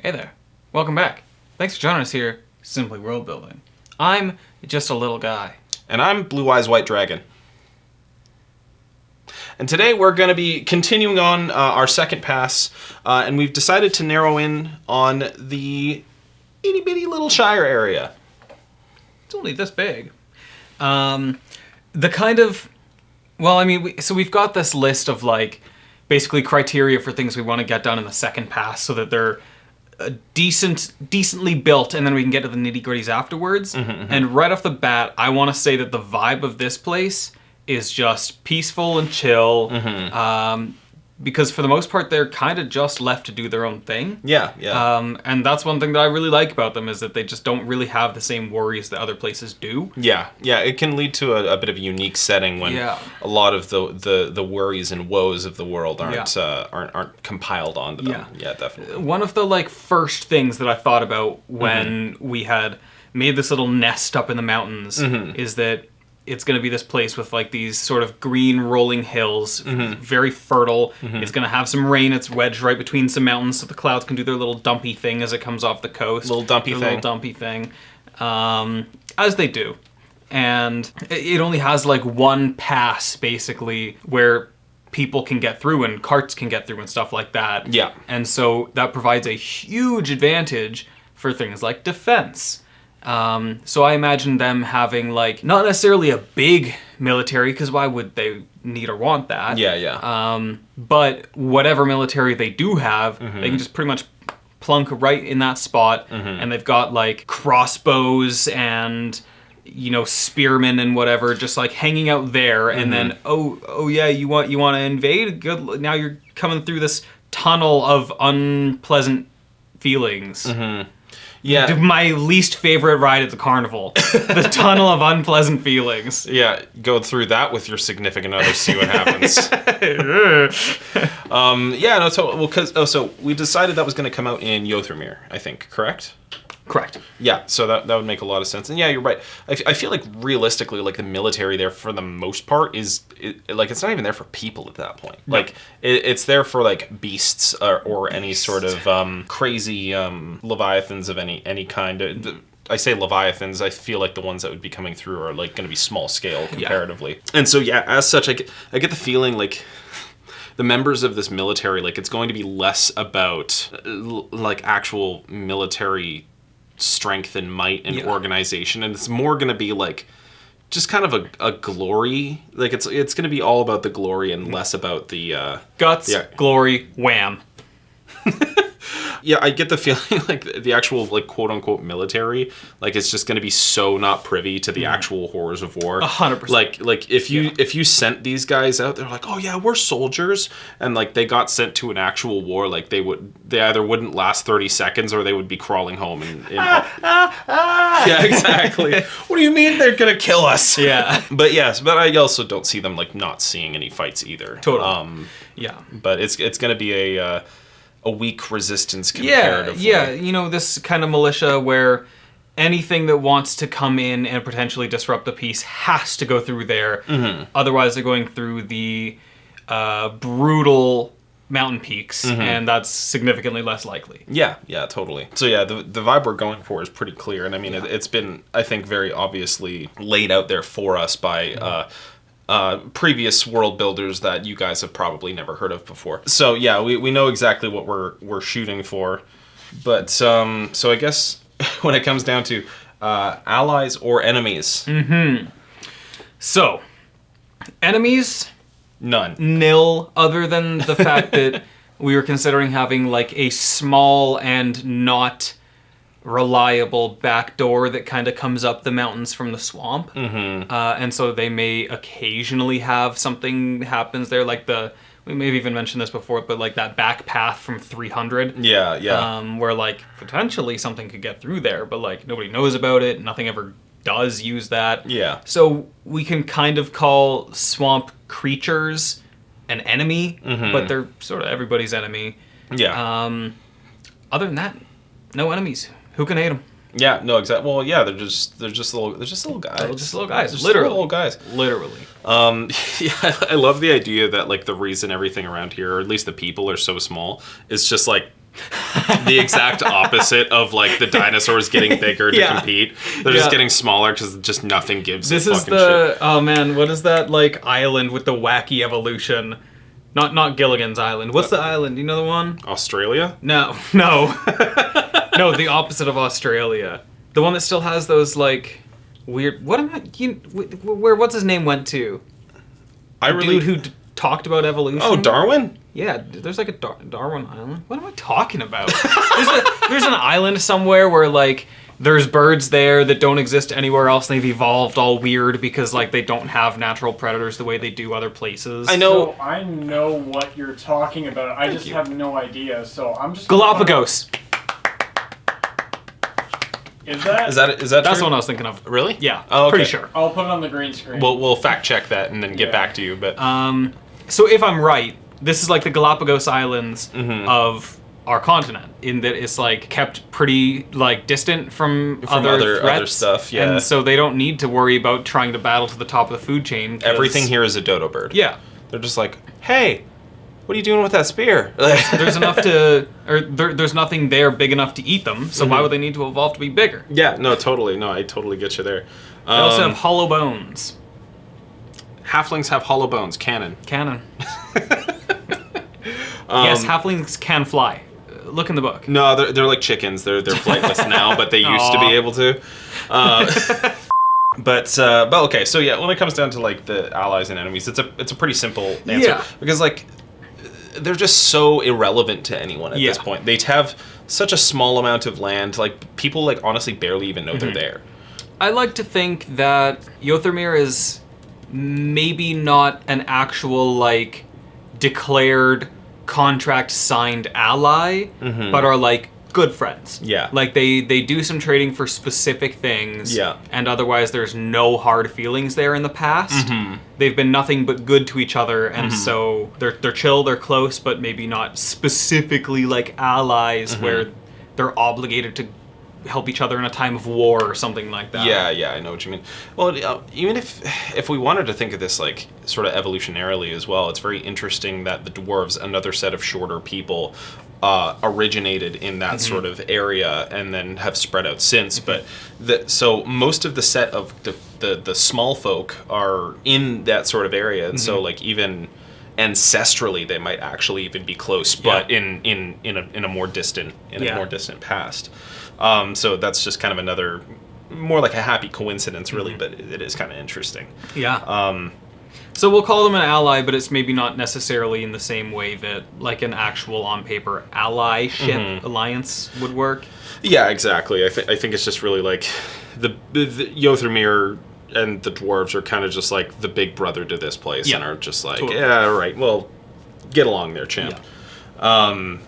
Hey there. Welcome back. Thanks for joining us here, Simply Worldbuilding. I'm just a little guy. And I'm Blue Eyes White Dragon. And today we're going to be continuing on our second pass, and we've decided to narrow in on the itty bitty little Shire area. It's only this big. The kind of... Well, I mean, so we've got this list of, like, basically criteria for things we want to get done in the second pass so that they're decently built, and then we can get to the nitty-gritties afterwards. And right off the bat, I want to say that the vibe of this place is just peaceful and chill, because for the most part, they're kind of just left to do their own thing. Yeah. And that's one thing that I really like about them, is that they just don't really have the same worries that other places do. Yeah, it can lead to a bit of a unique setting when a lot of the worries and woes of the world aren't compiled onto them. Yeah, definitely. One of the first things that I thought about when we had made this little nest up in the mountains is that it's going to be this place with these sort of green rolling hills, very fertile. It's going to have some rain. It's wedged right between some mountains so the clouds can do their little dumpy thing as it comes off the coast. Little dumpy thing. As they do. And it only has one pass, basically, where people can get through and carts can get through and stuff like that. Yeah. And so that provides a huge advantage for things like defense. So I imagine them having not necessarily a big military, because why would they need or want that? Yeah. But whatever military they do have, they can just pretty much plunk right in that spot, and they've got crossbows and spearmen and whatever just hanging out there, and then oh yeah, you want to invade? Good. Now you're coming through this tunnel of unpleasant feelings. Yeah. My least favorite ride at the carnival. The tunnel of unpleasant feelings. Yeah, go through that with your significant other, see what happens. So we decided that was going to come out in Yothermere, I think, correct? Correct. Yeah, so that would make a lot of sense. And yeah, you're right. I feel realistically, the military there for the most part is, it's not even there for people at that point. No. It's there for beasts or any sort of crazy leviathans of any kind. I say leviathans, I feel the ones that would be coming through are going to be small scale comparatively. Yeah. And so yeah, as such, I get the feeling the members of this military, it's going to be less about actual military strength and might and organization, and it's more going to be just kind of a glory. It's going to be all about the glory and less about the guts, glory, wham. Yeah, I get the feeling the actual quote unquote military it's just going to be so not privy to the actual horrors of war. 100%. If you sent these guys out, they're oh yeah, we're soldiers, and they got sent to an actual war, they either wouldn't last 30 seconds or they would be crawling home Yeah, exactly. What do you mean they're gonna kill us? Yeah. But I also don't see them not seeing any fights either. Totally. But it's gonna be a weak resistance comparatively. Yeah, this kind of militia where anything that wants to come in and potentially disrupt the peace has to go through there. Otherwise, they're going through the brutal mountain peaks, and that's significantly less likely. Yeah, totally. So yeah, the vibe we're going for is pretty clear, and I mean, it's been, I think, very obviously laid out there for us by previous world builders that you guys have probably never heard of before. So yeah, we know exactly what we're shooting for. But so I guess when it comes down to allies or enemies. So enemies, none. Nil, other than the fact that we were considering having a small and not reliable back door that kind of comes up the mountains from the swamp. And so they may occasionally have something happens there, we may have even mentioned this before, but that back path from 300. Where potentially something could get through there, but nobody knows about it. Nothing ever does use that. Yeah. So we can kind of call swamp creatures an enemy, but they're sort of everybody's enemy. Yeah. Other than that, no enemies. Who can hate them? Yeah, no, exactly. Well, yeah, they're just little guys. They're just little guys. Just literally. little guys. Literally. Yeah, I love the idea that the reason everything around here, or at least the people, are so small is just The exact opposite of like the dinosaurs getting bigger to compete. They're just getting smaller because just nothing gives This a is fucking the shit. oh man, what is that like island with the wacky evolution? Not Gilligan's Island. What's the island? Do you know the one? Australia? No. No, the opposite of Australia. The one that still has those like weird. What am I? Where? What's his name went to? Dude who talked about evolution. Oh, Darwin? Yeah, there's like a Darwin Island. What am I talking about? there's an island somewhere where like there's birds there that don't exist anywhere else, and they've evolved all weird because like they don't have natural predators the way they do other places. I know. So I know what you're talking about. I just have no idea. So I'm just Galapagos. Is that? That's That's true? the one I was thinking of. Really? Yeah, Oh, okay. pretty sure. I'll put it on the green screen. We'll fact check that and then get back to you. But So if I'm right, this is like the Galapagos Islands of our continent, in that it's like kept pretty like distant from other threats, stuff. Yeah. and so they don't need to worry about trying to battle to the top of the food chain. Everything here is a dodo bird. Yeah, They're just like, hey, what are you doing with that spear? there's there's nothing there big enough to eat them. So why would they need to evolve to be bigger? Yeah. No. Totally. No. I totally get you there. They also have hollow bones. Halflings have hollow bones. Canon. Canon. Yes, halflings can fly. Look in the book. No, they're like chickens. They're flightless now, but they used to be able to. But okay. So yeah, when it comes down to like the allies and enemies, it's a pretty simple answer because like they're just so irrelevant to anyone at this point. They have such a small amount of land. Like people like honestly barely even know they're there. I like to think that Yothermir is maybe not an actual like declared contract signed ally, but are like good friends. Yeah. Like they do some trading for specific things. Yeah. And otherwise there's no hard feelings there in the past. They've been nothing but good to each other, and so they're chill, they're close, but maybe not specifically like allies where they're obligated to help each other in a time of war or something like that. Yeah, I know what you mean. Well, even if we wanted to think of this like sort of evolutionarily as well, it's very interesting that the dwarves, another set of shorter people, originated in that sort of area and then have spread out since. But so most of the set of the small folk are in that sort of area, and so like even ancestrally they might actually even be close, but in a more distant more distant past. So that's just kind of another, more like a happy coincidence, really, but it is kind of interesting. Yeah. So we'll call them an ally, but it's maybe not necessarily in the same way that like an actual on paper allyship alliance would work. Yeah, exactly. I think it's just really like the Yothermir and the dwarves are kind of just like the big brother to this place, and are just like, yeah, all right, well, get along there, champ. Yeah.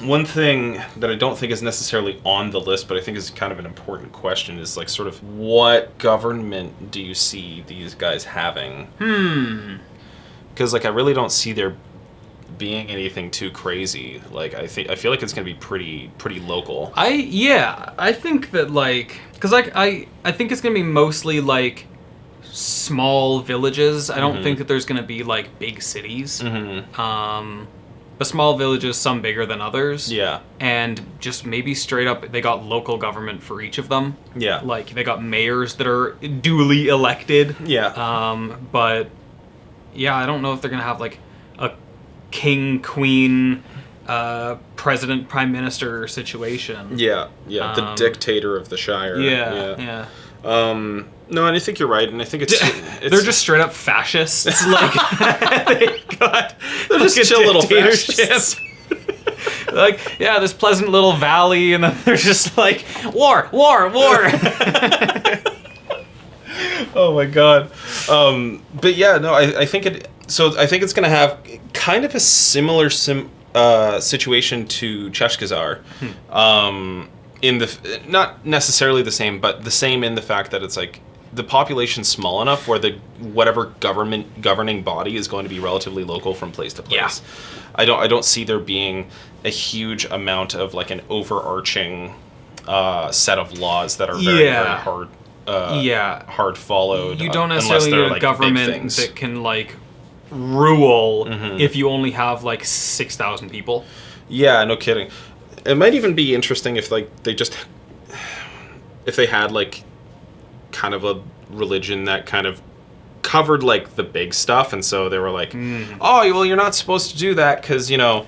One thing that I don't think is necessarily on the list, but I think is kind of an important question, is like sort of what government do you see these guys having? Because like I really don't see there being anything too crazy. Like I feel like it's gonna be pretty local. I think that like, because like I think it's gonna be mostly like small villages. I don't think that there's gonna be like big cities. The small villages, some bigger than others. Yeah. And just maybe straight up, they got local government for each of them. Yeah. Like, they got mayors that are duly elected. Yeah. But, yeah, I don't know if they're going to have, like, a king, queen, president, prime minister situation. Yeah. The dictator of the Shire. Yeah. No, and I think you're right, and I think it's they're just straight up fascists. Like they're just chill little fascists. Like, yeah, this pleasant little valley, and then they're just like, war. Oh my god. But yeah, no, I think it's gonna have kind of a similar situation to Cheshkazar. In the not necessarily the same, but the same in the fact that it's like the population's small enough where whatever governing body is going to be relatively local from place to place. Yeah. I don't see there being a huge amount of like an overarching set of laws that are very hard hard followed. You don't necessarily need a like government that can like rule if you only have like 6,000 people. Yeah, no kidding. It might even be interesting if like if they had like kind of a religion that kind of covered like the big stuff, and so they were like, oh, well, you're not supposed to do that because the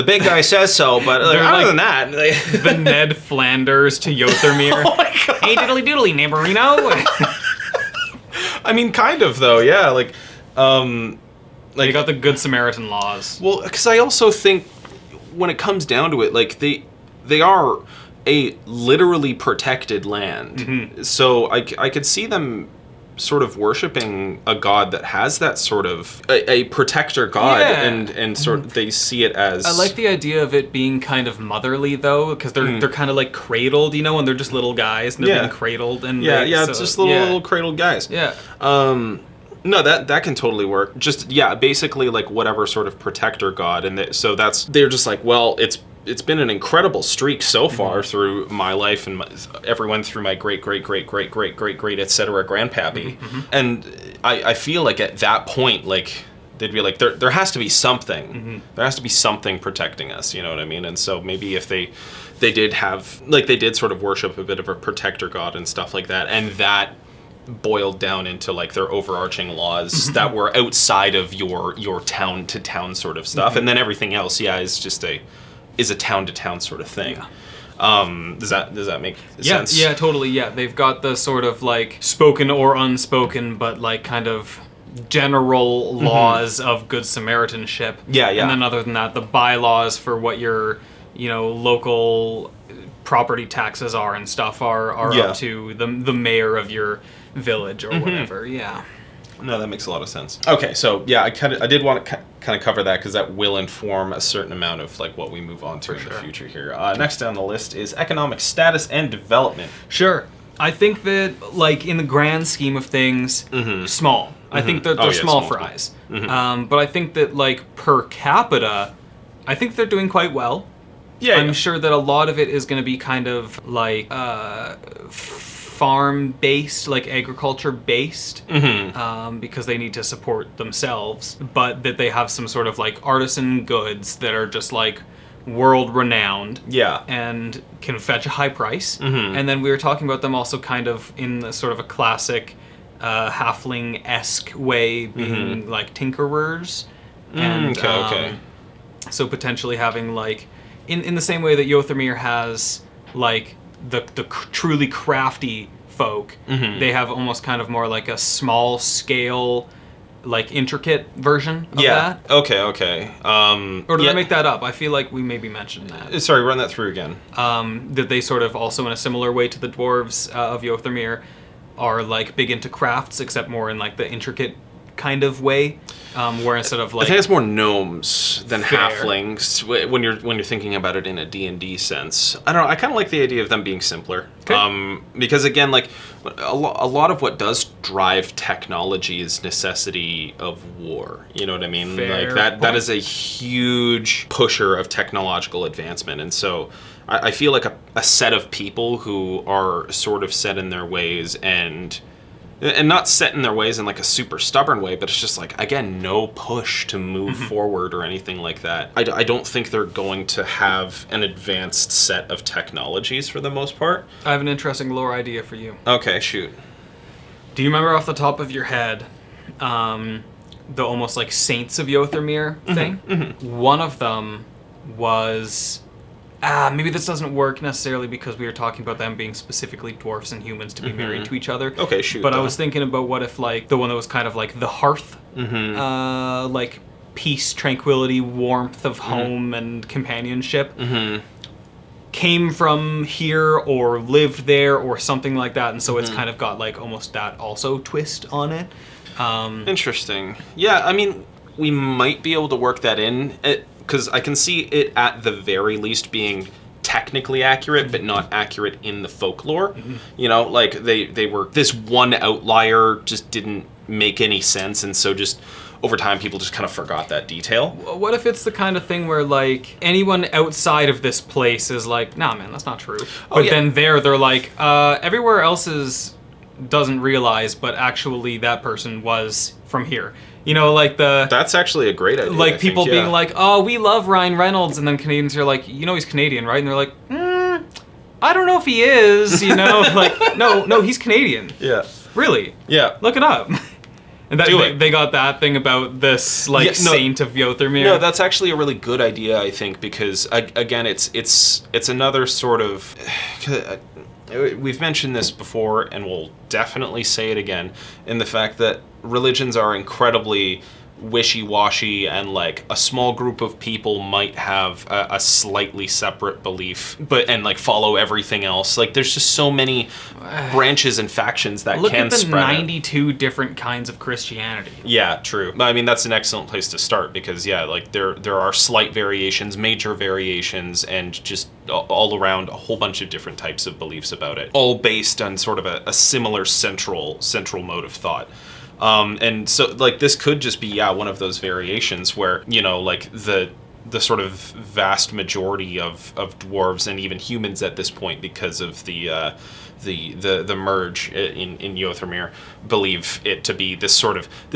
big guy says so, but like, other than that, the Ned Flanders to Yothermere. Oh my God. Hey, diddly doodly, neighborino. I mean, kind of though, yeah. Like You got the Good Samaritan laws. well, because I also think when it comes down to it, like they are a literally protected land, so I could see them sort of worshiping a god that has that sort of a protector god, and sort of they see it as. I like the idea of it being kind of motherly though, because they're kind of like cradled, and they're just little guys and they're being cradled, and it's just little cradled guys. Yeah. No, that can totally work. Just basically like whatever sort of protector god, and so they're just like, well, it's been an incredible streak so far through my life and everyone through my great etc. grandpappy, and I feel like at that point, like they'd be like, there has to be something, there has to be something protecting us, you know what I mean? And so maybe if they did have like they did sort of worship a bit of a protector god and stuff like that, and that boiled down into like their overarching laws that were outside of your town to town sort of stuff, and then everything else is just is a town to town sort of thing. Does that make sense? Yeah, totally. Yeah, they've got the sort of like spoken or unspoken, but like kind of general laws of Good Samaritanship. Yeah. And then other than that, the bylaws for what your local property taxes are and stuff are up to the mayor of your village or whatever. Yeah. No, that makes a lot of sense. Okay, so I did want to kind of cover that because that will inform a certain amount of like what we move on to in the future here. Next down the list is economic status and development. Sure. I think that like in the grand scheme of things, small. I think that they're small fries. But I think that like per capita, I think they're doing quite well. Yeah. I'm sure that a lot of it is going to be kind of like farm-based, like agriculture-based, because they need to support themselves, but that they have some sort of like artisan goods that are just like world-renowned, and can fetch a high price. And then we were talking about them also kind of in the sort of a classic halfling-esque way, being like tinkerers, and so potentially having like in the same way that Yothermere has like the truly crafty folk, they have almost kind of more like a small scale, like intricate version of that. Okay. Or did I make that up? I feel like we maybe mentioned that. Sorry, run that through again. That they sort of also in a similar way to the dwarves of Yothermere are like big into crafts, except more in like the intricate kind of way, where instead of like I think it's more gnomes than halflings when you're thinking about it in a D&D sense. I don't know. I kind of like the idea of them being simpler, because again, like a lot of what does drive technology is necessity of war. You know what I mean? That is a huge pusher of technological advancement, and so I feel like a set of people who are sort of set in their ways and not set in their ways in like a super stubborn way, but it's just like, again, no push to move forward or anything like that. I don't think they're going to have an advanced set of technologies for the most part. I have an interesting lore idea for you. Okay, shoot. Do you remember off the top of your head the almost like Saints of Yothermere thing? One of them was... maybe this doesn't work necessarily because we were talking about them being specifically dwarfs and humans to be married to each other. Okay, shoot. But I was thinking about what if like the one that was kind of like the hearth, like peace, tranquility, warmth of home and companionship, came from here or lived there or something like that, and so it's kind of got like almost that also twist on it. Interesting. Yeah, I mean, we might be able to work that in. Because I can see it at the very least being technically accurate, but not accurate in the folklore. You know, like they were this one outlier just didn't make any sense, and so just over time people just kind of forgot that detail. What if it's the kind of thing where like anyone outside of this place is like, nah, man, that's not true. But then they're like, everywhere else doesn't realize, but actually that person was from here. You know, like That's actually a great idea. like I people think, yeah. being like, "Oh, we love Ryan Reynolds," and then Canadians are like, "You know, he's Canadian, right?" And they're like, "I don't know if he is." You know, like, no, he's Canadian. Yeah. Really? Yeah. Look it up. And that, Do it. they got that thing about this saint of Yothermere. No, that's actually a really good idea, I think, because again, it's another sort of. We've mentioned this before, and we'll definitely say it again, in the fact that religions are incredibly wishy-washy, and like a small group of people might have a slightly separate belief, and like follow everything else. Like there's just so many branches and factions that Look can at the spread out. 92 different kinds of Christianity. Yeah, true. I mean, that's an excellent place to start because, yeah, like there are slight variations, major variations, and just all around a whole bunch of different types of beliefs about it, all based on sort of a similar central mode of thought. And so, like, this could just be, one of those variations where, you know, like the sort of vast majority of dwarves and even humans at this point, because of the merge in Yothermere, believe it to be this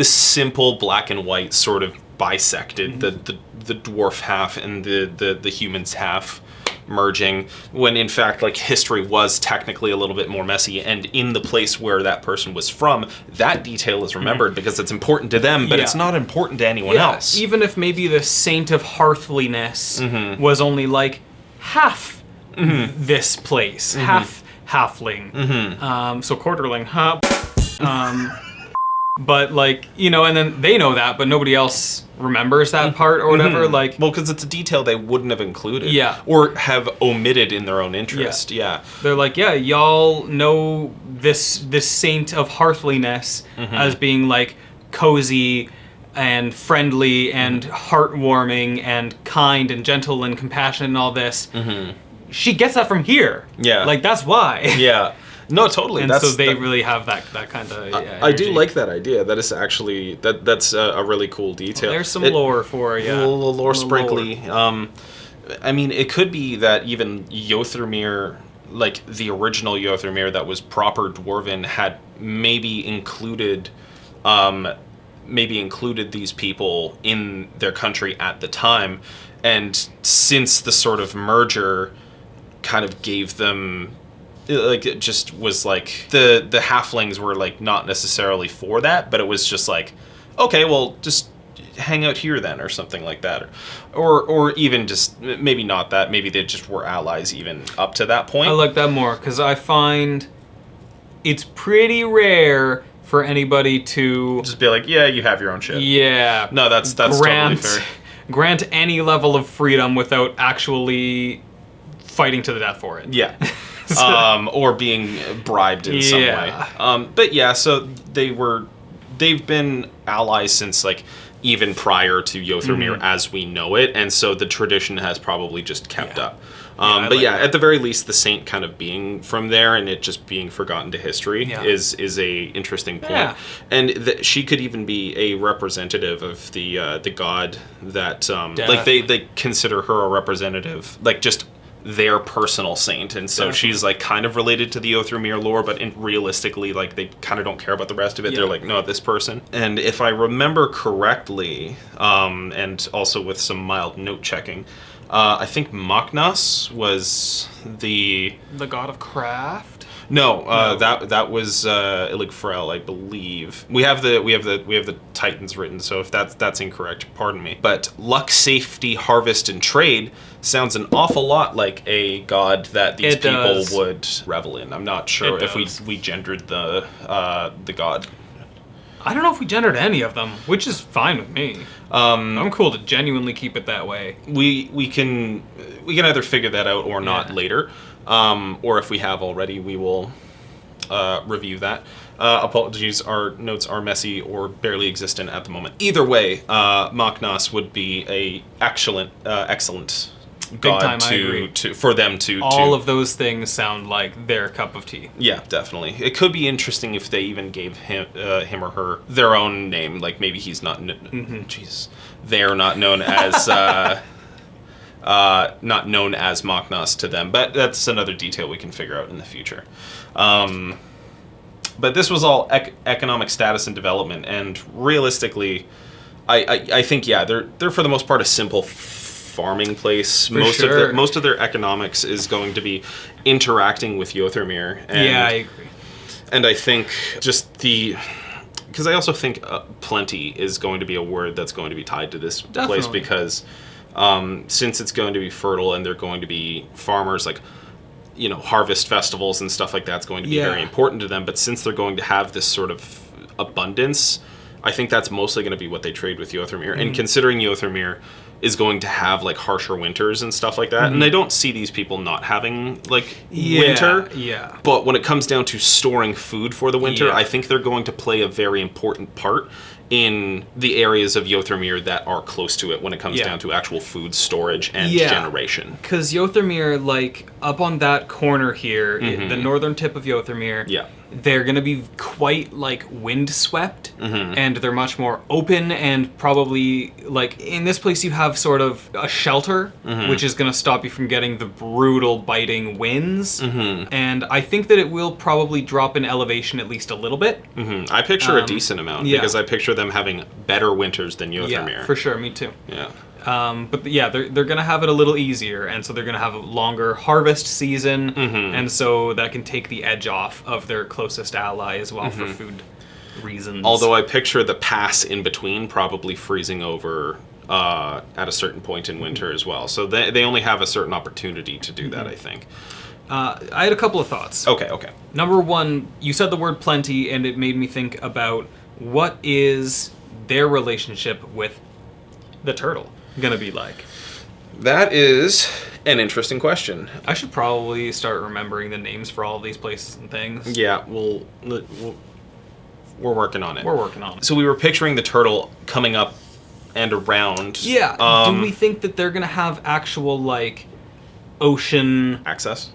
simple black and white sort of bisected, the dwarf half and the humans half merging, when in fact, like, history was technically a little bit more messy, and in the place where that person was from, that detail is remembered because it's important to them, but it's not important to anyone else. Even if maybe the saint of hearthliness was only like half this place, half halfling, so quarterling, huh? But, like, you know, and then they know that, but nobody else remembers that part or whatever. Like, well, because it's a detail they wouldn't have included, or have omited in their own interest. They're like, y'all know this saint of hearthliness as being like cozy and friendly and heartwarming and kind and gentle and compassionate and all this. She gets that from here. Like, that's why. No, totally. And so they really have that kind of. I do like that idea. That is actually that's a really cool detail. Well, there's some lore for you. A little lore sprinkly. I mean, it could be that even Yothermere, like the original Yothermere that was proper dwarven, had maybe included these people in their country at the time, and since the sort of merger kind of gave them. Like, it just was like the halflings were like not necessarily for that, but it was just like, okay, well, just hang out here then, or something like that, or even just maybe not that, maybe they just were allies even up to that point. I like that more because I find it's pretty rare for anybody to just be like, yeah, you have your own shit. Yeah, no, that's totally fair. Grant any level of freedom without actually fighting to the death for it. Yeah. Or being bribed in some way. But yeah, so they've been allies since, like, even prior to Yothermere as we know it, and so the tradition has probably just kept up. At the very least, the saint kind of being from there and it just being forgotten to history is a interesting point. Yeah. And she could even be a representative of the god that like they consider her a representative, like just their personal saint, and so she's like kind of related to the Yothermere lore, but realistically, like, they kind of don't care about the rest of it. They're like, no, this person. And if I remember correctly, and also with some mild note checking, I think Machnas was the god of craft. No, that was Iligfrel, I believe. We have the Titans written, so if that's incorrect, pardon me. But luck, safety, harvest, and trade sounds an awful lot like a god that these people would revel in. I'm not sure if we gendered the god. I don't know if we gendered any of them, which is fine with me. I'm cool to genuinely keep it that way. We can either figure that out or not later. Or if we have already, we will review that. Apologies, our notes are messy or barely existent at the moment. Either way, Machnas would be a excellent god for them to all of those things sound like their cup of tea. Yeah, definitely. It could be interesting if they even gave him or her their own name. Like, maybe he's not. They're not known as. Not known as Machnas to them, but that's another detail we can figure out in the future. But this was all economic status and development, and realistically, I think they're for the most part a simple farming place. Most of their economics is going to be interacting with Yothermere. And, I agree. And I think just because I also think plenty is going to be a word that's going to be tied to this place, because since it's going to be fertile and they're going to be farmers, like, harvest festivals and stuff like that's going to be very important to them. But since they're going to have this sort of abundance, I think that's mostly going to be what they trade with Yothermere. And considering Yothermere is going to have like harsher winters and stuff like that, and I don't see these people not having like winter. Yeah. But when it comes down to storing food for the winter, I think they're going to play a very important part in the areas of Yothermere that are close to it when it comes down to actual food storage and generation. Because Yothermere, like, up on that corner here, the northern tip of Yothermere, they're going to be quite, like, windswept, and they're much more open, and probably, like, in this place you have sort of a shelter, which is going to stop you from getting the brutal, biting winds, and I think that it will probably drop in elevation at least a little bit. I picture a decent amount, because I picture them having better winters than Yothermere. Yeah, for sure, me too. Yeah. But they're going to have it a little easier, and so they're going to have a longer harvest season, and so that can take the edge off of their closest ally as well for food reasons. Although I picture the pass in between probably freezing over at a certain point in winter as well. So they only have a certain opportunity to do that, I think. I had a couple of thoughts. Okay. Number one, you said the word plenty, and it made me think about what is their relationship with the turtle going to be like? That is an interesting question. I should probably start remembering the names for all of these places and things. Yeah, we're working on it. We're working on it. So we were picturing the turtle coming up and around. Yeah. Do we think that they're going to have actual, like, ocean access?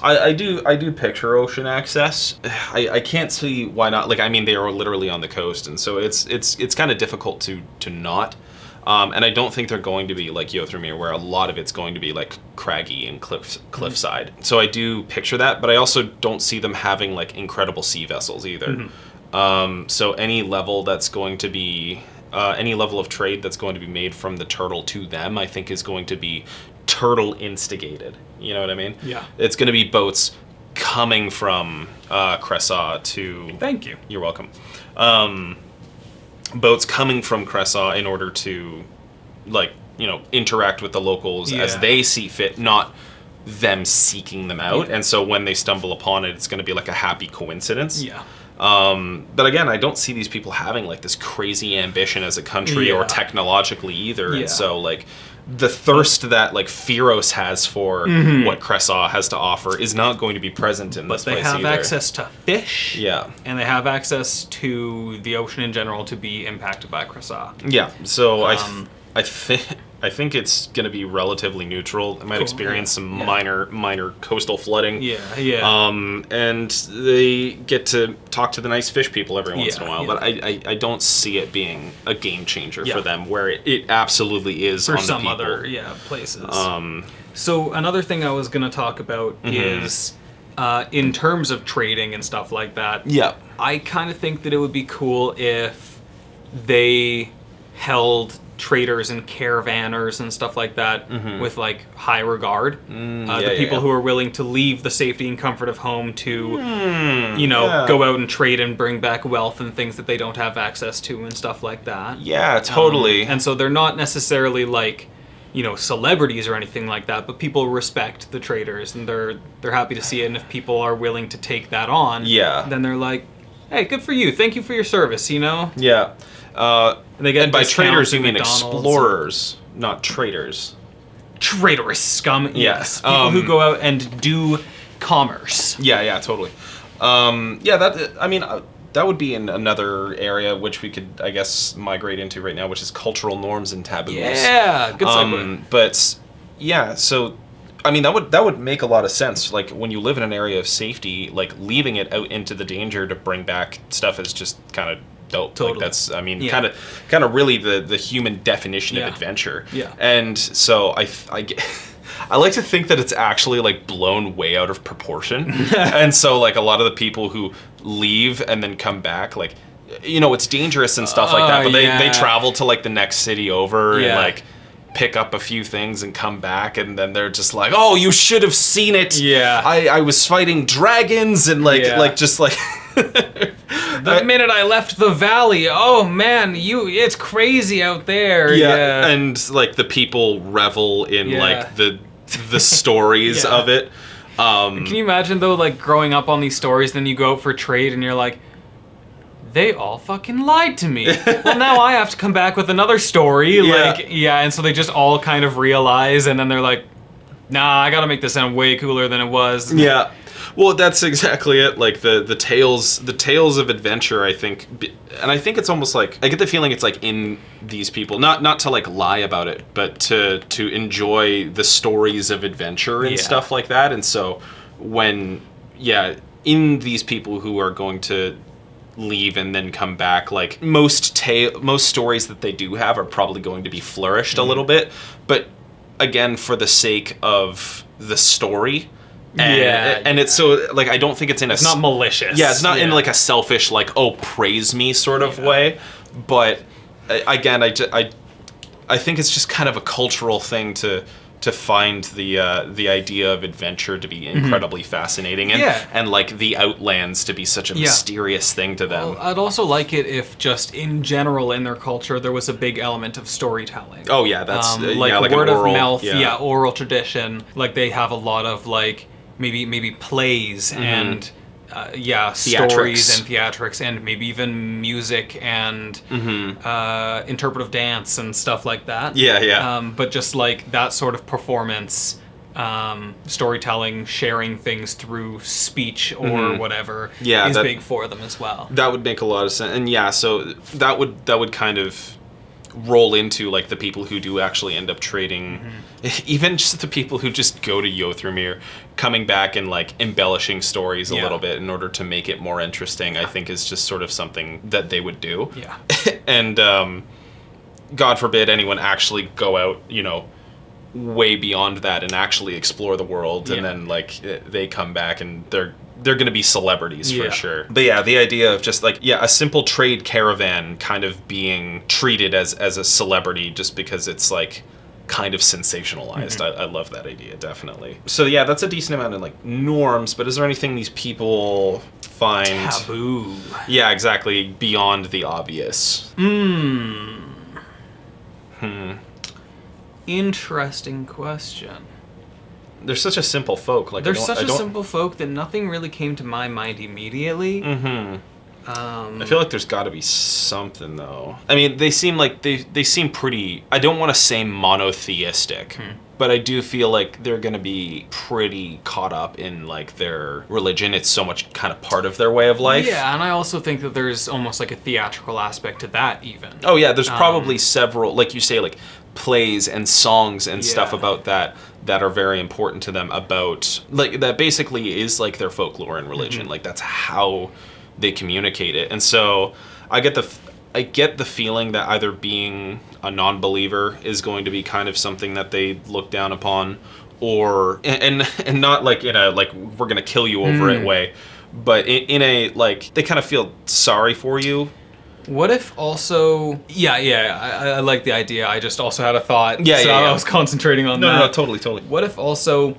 I do picture ocean access. I can't see why not. Like, I mean, they are literally on the coast, and so it's kind of difficult to not. And I don't think they're going to be like Yothermere, where a lot of it's going to be like craggy and cliffside. So I do picture that, but I also don't see them having like incredible sea vessels either. So any level that's going to be any level of trade that's going to be made from the turtle to them, I think is going to be turtle instigated. You know what I mean? Yeah. It's going to be boats coming from Cressaw to... Thank you. You're welcome. Boats coming from Cressaw in order to, like, interact with the locals as they see fit, not them seeking them out. And so when they stumble upon it, it's going to be like a happy coincidence. Yeah. But again, I don't see these people having like this crazy ambition as a country or technologically either. And so like the thirst that like Feros has for what Cressaw has to offer is not going to be present in this place either. But they have access to fish. Yeah. And they have access to the ocean in general to be impacted by Cressaw. Yeah. So I think it's going to be relatively neutral. It might experience some minor coastal flooding. And they get to talk to the nice fish people every once in a while. But I don't see it being a game changer for them, where it absolutely is for on some the people. other places. So another thing I was going to talk about is in terms of trading and stuff like that. Yeah. I kind of think that it would be cool if they held traders and caravanners and stuff like that with like high regard. The people who are willing to leave the safety and comfort of home to go out and trade and bring back wealth and things that they don't have access to and stuff like that. Yeah, totally. And so they're not necessarily like celebrities or anything like that, but people respect the traders and they're happy to see it. And if people are willing to take that on, then they're like, hey, good for you, thank you for your service. Yeah. And by traders, you mean explorers, not traders. Traitorous scum, yes. People who go out and do commerce. Yeah, totally. That would be in another area which we could, I guess, migrate into right now, which is cultural norms and taboos. Yeah, good segue. But yeah, so I mean that would make a lot of sense. Like when you live in an area of safety, like leaving it out into the danger to bring back stuff is just kind of dope. Totally. Like that's, I mean, kind of really the human definition of adventure. Yeah. And so I like to think that it's actually like blown way out of proportion. And so like a lot of the people who leave and then come back, like, it's dangerous and stuff like that, but they travel to like the next city over and like pick up a few things and come back, and then they're just like, oh, you should have seen it. Yeah. I was fighting dragons and just like the minute I left the valley, oh man, it's crazy out there. Yeah. And like the people revel in like the stories of it. Can you imagine though, like growing up on these stories, then you go out for trade and you're like, they all fucking lied to me. Well, now I have to come back with another story. And so they just all kind of realize, and then they're like, nah, I gotta make this sound way cooler than it was. Yeah. Well, that's exactly it. Like the tales of adventure, I think, and I think it's almost like, I get the feeling it's like in these people, not to like lie about it, but to enjoy the stories of adventure and stuff like that. And so when, in these people who are going to leave and then come back, like most stories that they do have are probably going to be flourished a little bit, but again, for the sake of the story. And it's so like, I don't think it's not malicious. Yeah, it's not in like a selfish like, oh, praise me sort of way, but again, I think it's just kind of a cultural thing to find the idea of adventure to be incredibly fascinating, and like the Outlands to be such a mysterious thing to them. Well, I'd also like it if just in general in their culture there was a big element of storytelling. Oh yeah, that's like word of mouth, oral tradition. Like they have a lot of like maybe plays and stories and theatrics and maybe even music and interpretive dance and stuff like that. But just like that sort of performance, storytelling, sharing things through speech or whatever is big for them as well. That would make a lot of sense. And so that would kind of roll into like the people who do actually end up trading, even just the people who just go to Yothrymir, coming back and like embellishing stories a little bit in order to make it more interesting, I think is just sort of something that they would do. And God forbid anyone actually go out, way beyond that and actually explore the world, and then like they come back and they're going to be celebrities for sure. But the idea of just like, a simple trade caravan kind of being treated as a celebrity just because it's like kind of sensationalized. I love that idea, definitely. So that's a decent amount of like norms, but is there anything these people find taboo? Yeah, exactly, beyond the obvious. Interesting question. They're such a simple folk. Like they're such a simple folk that nothing really came to my mind immediately. I feel like there's got to be something though. I mean, they seem like they seem pretty. I don't want to say monotheistic, but I do feel like they're going to be pretty caught up in like their religion. It's so much kind of part of their way of life. Yeah, and I also think that there's almost like a theatrical aspect to that even. Oh yeah, there's probably several, like you say, like plays and songs and stuff about that are very important to them, about like that basically is like their folklore and religion. Like that's how they communicate it. And so I get the feeling that either being a non-believer is going to be kind of something that they look down upon, or and not like in a like we're gonna kill you over it way, but in a like they kind of feel sorry for you. What if also... I like the idea. I just also had a thought. I was concentrating on that. No, totally. What if also,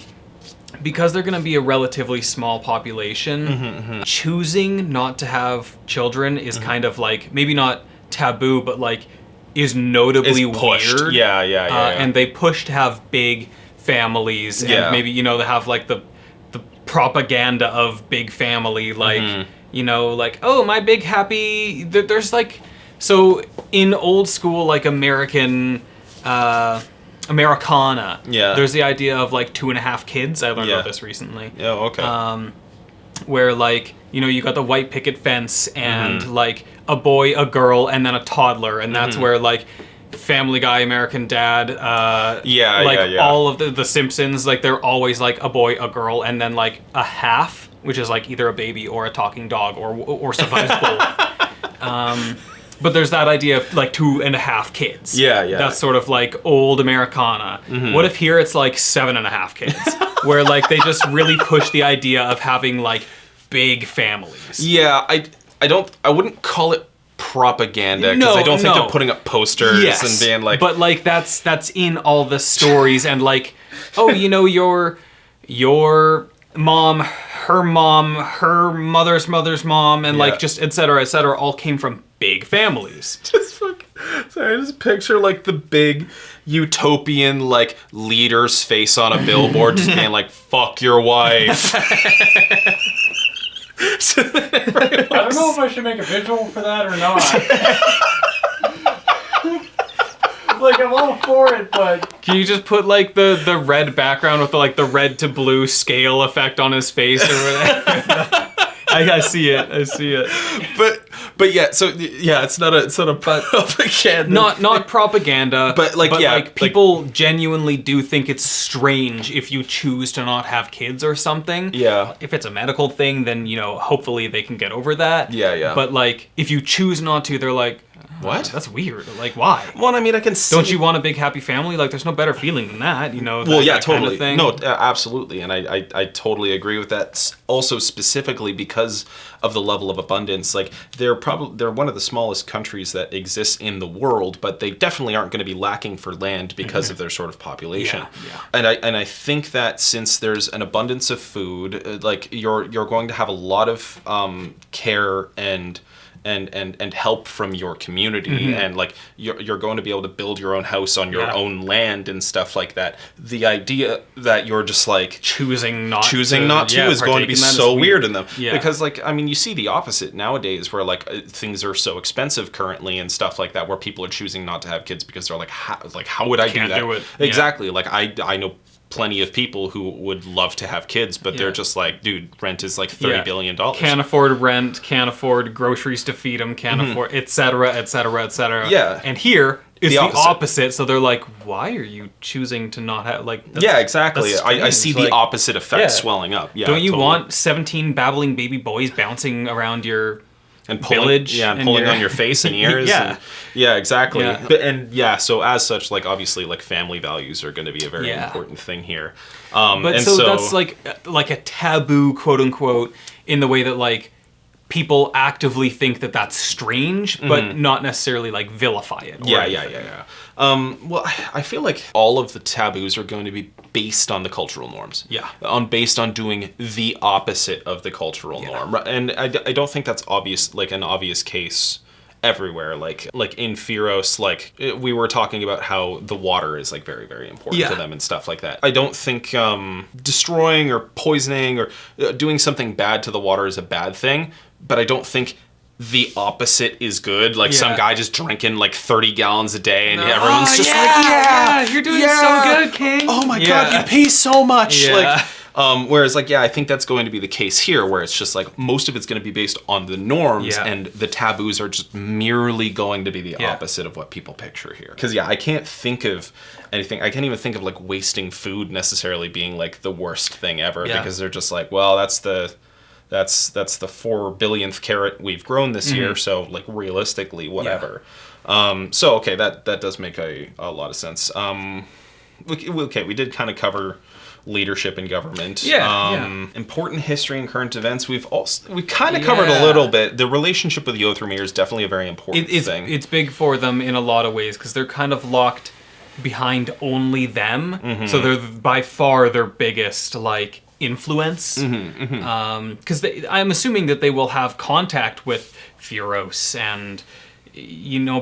because they're going to be a relatively small population, choosing not to have children is kind of like, maybe not taboo, but like is notably weird. And they push to have big families and maybe, they have like the propaganda of big family, like... like, oh, my big happy... There's like... So, in old school, like, Americana, there's the idea of, like, 2.5 kids. I learned about this recently. Oh, okay. Where, like, you got the white picket fence and, like, a boy, a girl, and then a toddler. And that's where, like, Family Guy, American Dad, all of the Simpsons, like, they're always, like, a boy, a girl, and then, like, a half, which is like either a baby or a talking dog or sometimes both. But there's that idea of like 2.5 kids. That's sort of like old Americana. What if here it's like 7.5 kids? Where like they just really push the idea of having like big families. Yeah, I wouldn't call it propaganda because I don't think they're putting up posters and being like. But like that's in all the stories and like, oh, you know, your mom, her mother's mother's mom, and like just et cetera, all came from big families. Sorry, I just picture like the big utopian like leader's face on a billboard just being like, fuck your wife. I don't know if I should make a visual for that or not. Like, I'm all for it, but... Can you just put like the red background with the red to blue scale effect on his face or whatever? I see it. But yeah, so yeah, it's not a propaganda. Not propaganda, but people genuinely do think it's strange if you choose to not have kids or something. Yeah. If it's a medical thing, then hopefully they can get over that. Yeah. But like, if you choose not to, they're like, what? That's weird. Like, why? Well, I mean, I can see... Don't you want a big happy family? Like, there's no better feeling than that, Well, yeah, totally. Kind of thing. No, absolutely, and I totally agree with that. Also, specifically because of the level of abundance, like they're one of the smallest countries that exists in the world, but they definitely aren't going to be lacking for land because of their sort of population. Yeah. And I think that since there's an abundance of food, like you're going to have a lot of care and help from your community, and like you're going to be able to build your own house on your own land and stuff like that. The idea that you're just like choosing not to is going to be so weird in them, yeah. Because like, I mean, you see the opposite nowadays where like things are so expensive currently and stuff like that, where people are choosing not to have kids because they're like, how would I do that? Do it. Exactly. Like I know plenty of people who would love to have kids, but they're just like, dude, rent is like $30 billion. Can't afford rent, can't afford groceries to feed them, can't afford, et cetera. Yeah. And here is the opposite. So they're like, why are you choosing to not have, like... Yeah, exactly. I see the opposite effect swelling up. Yeah, don't you want 17 babbling baby boys bouncing around your... And pulling, village pulling on your face and ears. Yeah. Exactly. Yeah. So as such, like obviously, like family values are going to be a very important thing here. But so that's like a taboo, quote unquote, in the way that like people actively think that that's strange, but not necessarily like vilify it. Yeah. Well, I feel like all of the taboos are going to be based on the cultural norms. Yeah. Based on doing the opposite of the cultural norm. And I don't think that's obvious, like an obvious case everywhere. Like in Firos, like we were talking about how the water is like very, very important to them and stuff like that. I don't think destroying or poisoning or doing something bad to the water is a bad thing, but I don't think the opposite is good. Like some guy just drinking like 30 gallons a day and everyone's just like, you're doing so good, King. Oh my God, you pee so much. Like, whereas like, I think that's going to be the case here, where it's just like most of it's going to be based on the norms and the taboos are just merely going to be the opposite of what people picture here. Because I can't think of anything. I can't even think of like wasting food necessarily being like the worst thing ever, because they're just like, well, that's the 4 billionth carrot we've grown this year, so like realistically, whatever. So okay, that does make a lot of sense. Okay, we did kind of cover leadership in government. Important history and current events. We kind of covered a little bit. The relationship with Yothrmir is definitely a very important thing. It's big for them in a lot of ways because they're kind of locked behind only them. So they're by far their biggest like influence, because I'm assuming that they will have contact with Firos and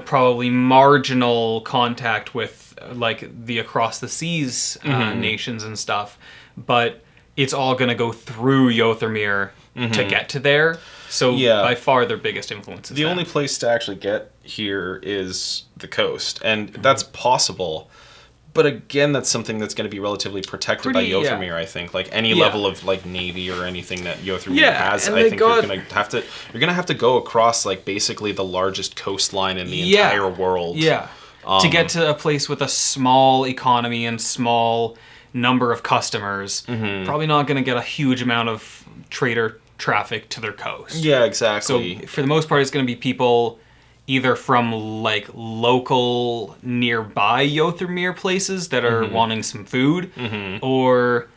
probably marginal contact with like the across the seas nations and stuff, but it's all going to go through Yothrmir to get to there. So by far their biggest influence is the only place to actually get here is the coast, and that's possible. But again, that's something that's going to be relatively protected by Yothrmir, I think. Like any level of like navy or anything that Yothrmir has, I think you're going to have to go across like basically the largest coastline in the entire world. To get to a place with a small economy and small number of customers, probably not going to get a huge amount of trader traffic to their coast. Yeah, exactly. So for the most part, it's going to be people either from like local nearby Yothrmir places that are wanting some food, or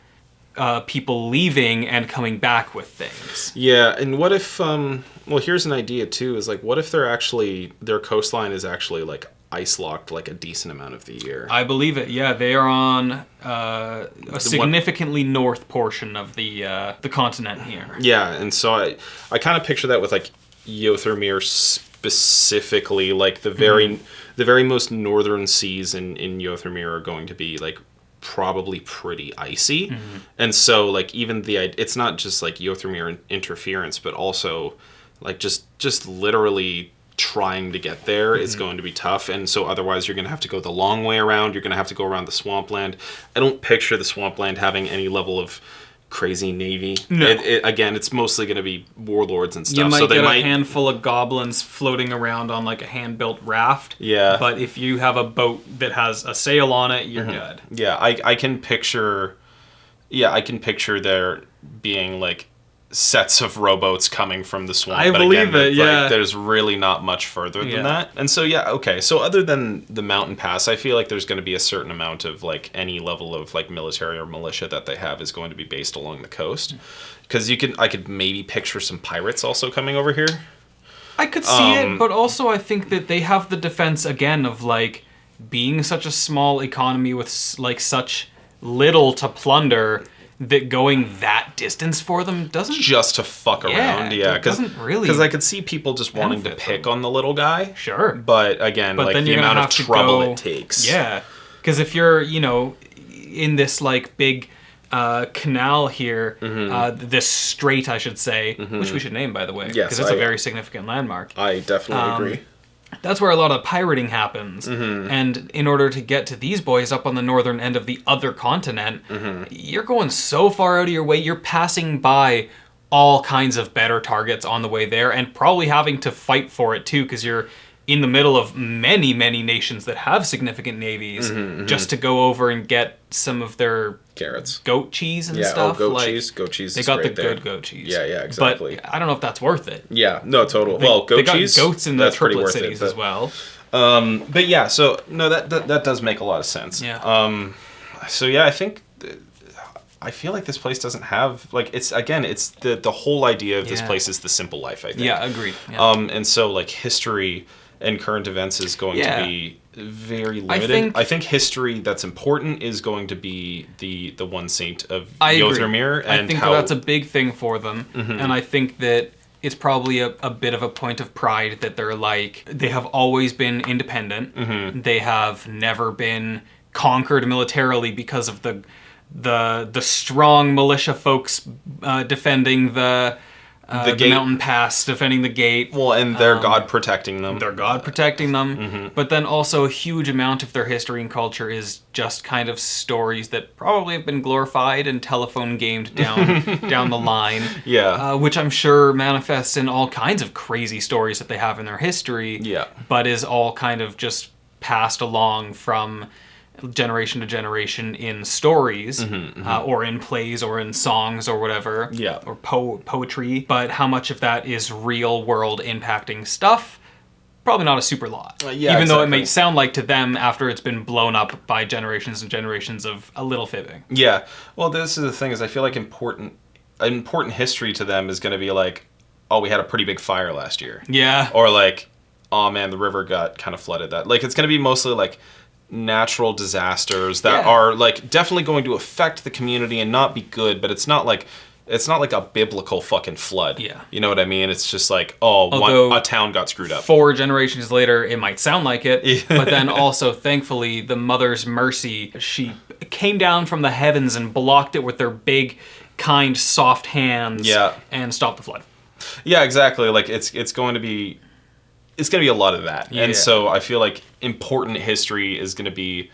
people leaving and coming back with things. Yeah, and what if well, here's an idea too, is like what if their coastline is actually like ice locked like a decent amount of the year? I believe it. Yeah, they are on a significantly north portion of the continent here. Yeah, and so I kind of picture that with like Yothermere specifically, like the very most northern seas in Yothermere are going to be like probably pretty icy. And so like even it's not just like Yothermere interference, but also like just literally trying to get there is going to be tough. And so otherwise you're going to have to go the long way around. You're going to have to go around the swampland. I don't picture the swampland having any level of crazy navy. No. Again, it's mostly going to be warlords and stuff. You might so they get might a handful of goblins floating around on like a hand-built raft. Yeah. But if you have a boat that has a sail on it, you're good. Yeah, I can picture there being like sets of rowboats coming from the swamp. I believe it, yeah. Like, there's really not much further than that. And so, yeah, okay. So other than the mountain pass, I feel like there's going to be a certain amount of like any level of like military or militia that they have is going to be based along the coast. Because I could maybe picture some pirates also coming over here. I could see it, but also I think that they have the defense again of like being such a small economy with like such little to plunder, that going that distance for them doesn't just to fuck around. Yeah, because I could see people just wanting to pick on the little guy. Sure, but again, like the amount of trouble it takes. Yeah, because if you're in this like big canal here, this strait, I should say, which we should name, by the way, because it's a very significant landmark. I definitely agree. That's where a lot of pirating happens. And in order to get to these boys up on the northern end of the other continent, you're going so far out of your way, you're passing by all kinds of better targets on the way there, and probably having to fight for it too, because you're in the middle of many, many nations that have significant navies, just to go over and get some of their carrots, goat cheese and stuff. Goat cheese. They got the good goat cheese. Yeah, exactly. But I don't know if that's worth it. Yeah, no, total. Well, goat cheese. They got goats in the triplet cities as well. But yeah, so no, that does make a lot of sense. Yeah. So yeah, I feel like this place doesn't have like it's the whole idea of this place is the simple life. I think. Yeah, agreed. Yeah. And so like history and current events is going to be very limited. I think history that's important is going to be the one saint of Yothermere. And I think that's a big thing for them. And I think that it's probably a bit of a point of pride that they have always been independent. They have never been conquered militarily because of the strong militia folks defending the mountain pass, defending the gate. Well, and their God protecting them. But then also a huge amount of their history and culture is just kind of stories that probably have been glorified and telephone gamed down the line. Yeah. Which I'm sure manifests in all kinds of crazy stories that they have in their history. Yeah. But is all kind of just passed along from generation to generation in stories, or in plays, or in songs, or whatever, or poetry. But how much of that is real world impacting stuff? Probably not a super lot. Even though it may sound like to them after it's been blown up by generations and generations of a little fibbing. Yeah. Well, this is the thing, is I feel like important history to them is going to be like, oh, we had a pretty big fire last year. Yeah. Or like, oh man, the river got kind of flooded. That like it's going to be mostly like natural disasters that are like definitely going to affect the community and not be good, but it's not like a biblical fucking flood. Yeah. You know what I mean? It's just like, a town got screwed up. 4 generations later, it might sound like it, but then also, thankfully, the Mother's mercy, she came down from the heavens and blocked it with their big, kind, soft hands and stopped the flood. Yeah, exactly. Like, it's going to be a lot of that. And so I feel like important history is going to be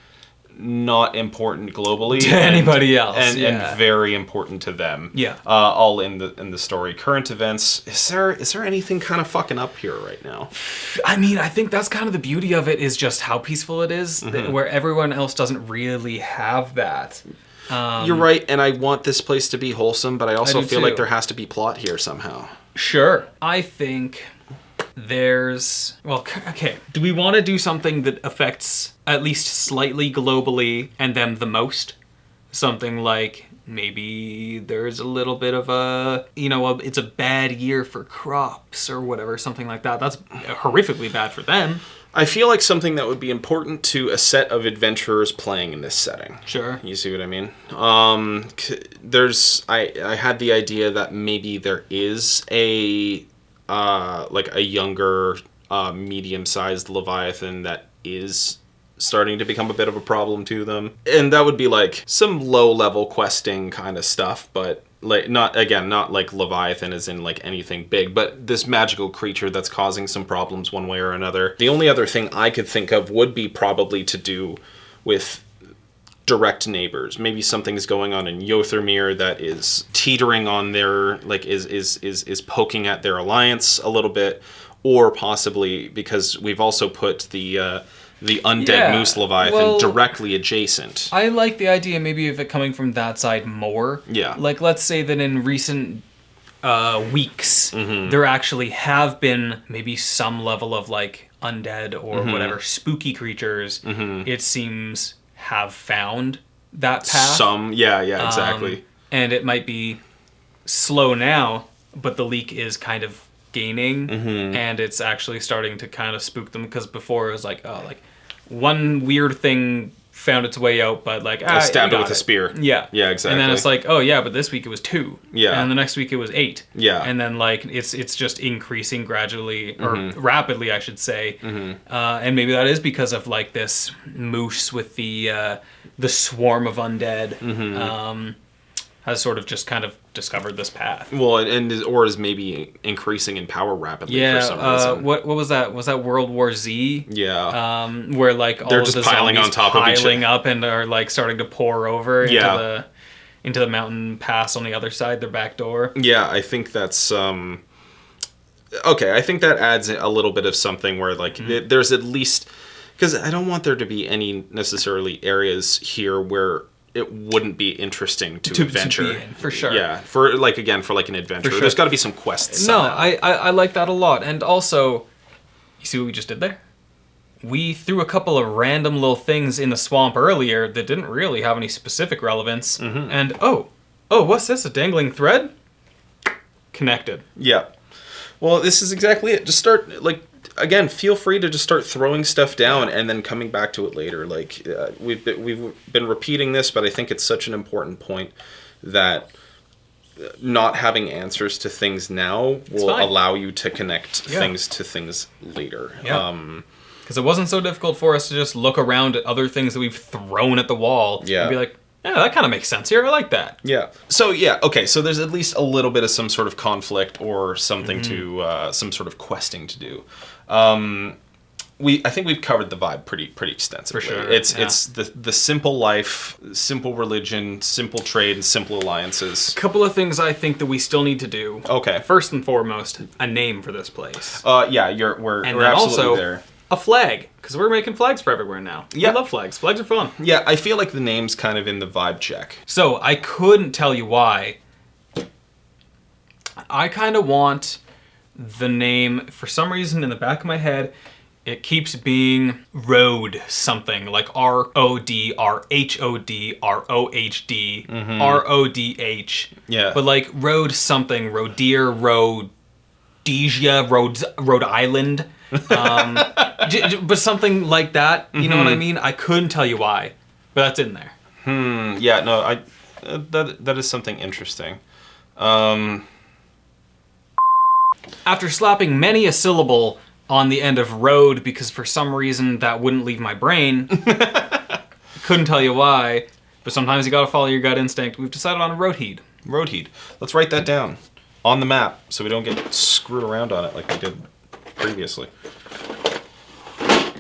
not important globally to anybody else, and very important to them. Yeah. All in the story. Current events. Is there anything kind of fucking up here right now? I mean, I think that's kind of the beauty of it, is just how peaceful it is, where everyone else doesn't really have that. You're right, and I want this place to be wholesome, but I also feel like there has to be plot here somehow. Sure. I think okay, do we want to do something that affects at least slightly globally and them the most? Something like maybe there's a little bit of a, it's a bad year for crops or whatever, something like that. That's horrifically bad for them. I feel like something that would be important to a set of adventurers playing in this setting. Sure. You see what I mean? I had the idea that maybe there is a younger, medium-sized Leviathan that is starting to become a bit of a problem to them. And that would be like some low-level questing kind of stuff, but like not like Leviathan as in like anything big, but this magical creature that's causing some problems one way or another. The only other thing I could think of would be probably to do with direct neighbors. Maybe something's going on in Yothermere that is teetering on their, like, is poking at their alliance a little bit, or possibly because we've also put the undead moose Leviathan directly adjacent. I like the idea maybe of it coming from that side more. Yeah. Like, let's say that in recent weeks, there actually have been maybe some level of, like, undead or whatever spooky creatures, it seems, have found that path. Exactly. And it might be slow now, but the leak is kind of gaining, and it's actually starting to kind of spook them, because before it was like, oh, like, one weird thing found its way out, but like, I stabbed it with a spear. Yeah. Yeah, exactly. And then it's like, oh yeah, but this week it was 2. Yeah. And the next week it was 8. Yeah. And then like it's just increasing gradually, or rapidly, I should say. And maybe that is because of like this moose with the swarm of undead has sort of just kind of discovered this path. Well, or is maybe increasing in power rapidly for some reason. What was that? Was that World War Z? Yeah. Where like all they're of just the piling on top of each other, piling up and are like starting to pour over into the mountain pass on the other side, their back door. Yeah, I think that's okay. I think that adds a little bit of something where like there's at least, because I don't want there to be any necessarily areas here where it wouldn't be interesting to adventure. To be in, for sure. Yeah, for like an adventure. For sure. There's got to be some quests. No, somehow. I like that a lot. And also, you see what we just did there? We threw a couple of random little things in the swamp earlier that didn't really have any specific relevance. And oh, what's this? A dangling thread? Connected. Yeah. Well, this is exactly it. Just start, like, again, feel free to just start throwing stuff down and then coming back to it later. Like, we've been repeating this, but I think it's such an important point that not having answers to things now will allow you to connect things to things later. Yeah. Because it wasn't so difficult for us to just look around at other things that we've thrown at the wall and be like, yeah, that kind of makes sense here. I like that. Yeah. So, okay. So there's at least a little bit of some sort of conflict or something to, some sort of questing to do. I think we've covered the vibe pretty extensively. For sure. It's the simple life, simple religion, simple trade, and simple alliances. A couple of things I think that we still need to do. Okay. First and foremost, a name for this place. We're and absolutely also, there. A flag, because we're making flags for everywhere now. Yeah. I love flags. Flags are fun. Yeah, I feel like the name's kind of in the vibe check. So, I couldn't tell you why. I kind of want the name, for some reason in the back of my head, it keeps being Rhod something, like R-O-D, R-H-O-D, R-O-H-D, R-O-D-H. Yeah. But like Rhod something, Rhodeer, Rhodesia, Rhode Island. But something like that, you know what I mean? I couldn't tell you why, but that's in there. Yeah, no, that is something interesting. After slapping many a syllable on the end of road, because for some reason that wouldn't leave my brain, couldn't tell you why, but sometimes you gotta follow your gut instinct, we've decided on Rhodhede. Rhodhede. Let's write that down on the map so we don't get screwed around on it like we did previously.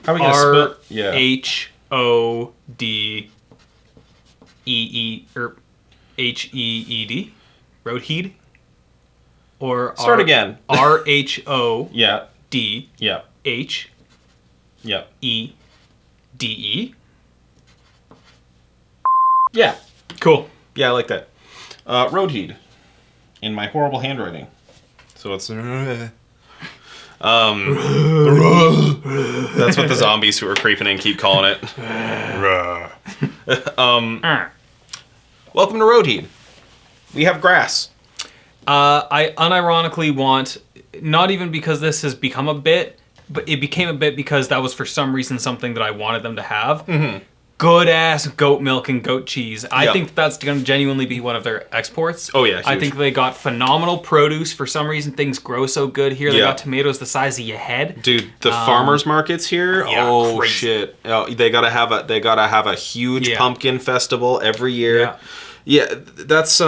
How are we gonna spell? Yeah. H-O-D-E-E or H-E-E-D? Rhodhede? Or start again. R-H-O Yeah. D Yeah. H Yeah. E D E. Yeah. Cool. Yeah, I like that. Rhodhede. In my horrible handwriting. So it's that's what the zombies who are creeping in keep calling it. Welcome to Rhodhede. We have grass. I unironically want, not even because this has become a bit, but it became a bit because that was for some reason something that I wanted them to have. Good ass goat milk and goat cheese. I think that's going to genuinely be one of their exports. Oh, yeah, huge. I think they got phenomenal produce. For some reason, things grow so good here. They got tomatoes the size of your head. Dude, the farmers markets here. Yeah, oh crazy. shit! Oh, they gotta have a huge pumpkin festival every year. Yeah, that's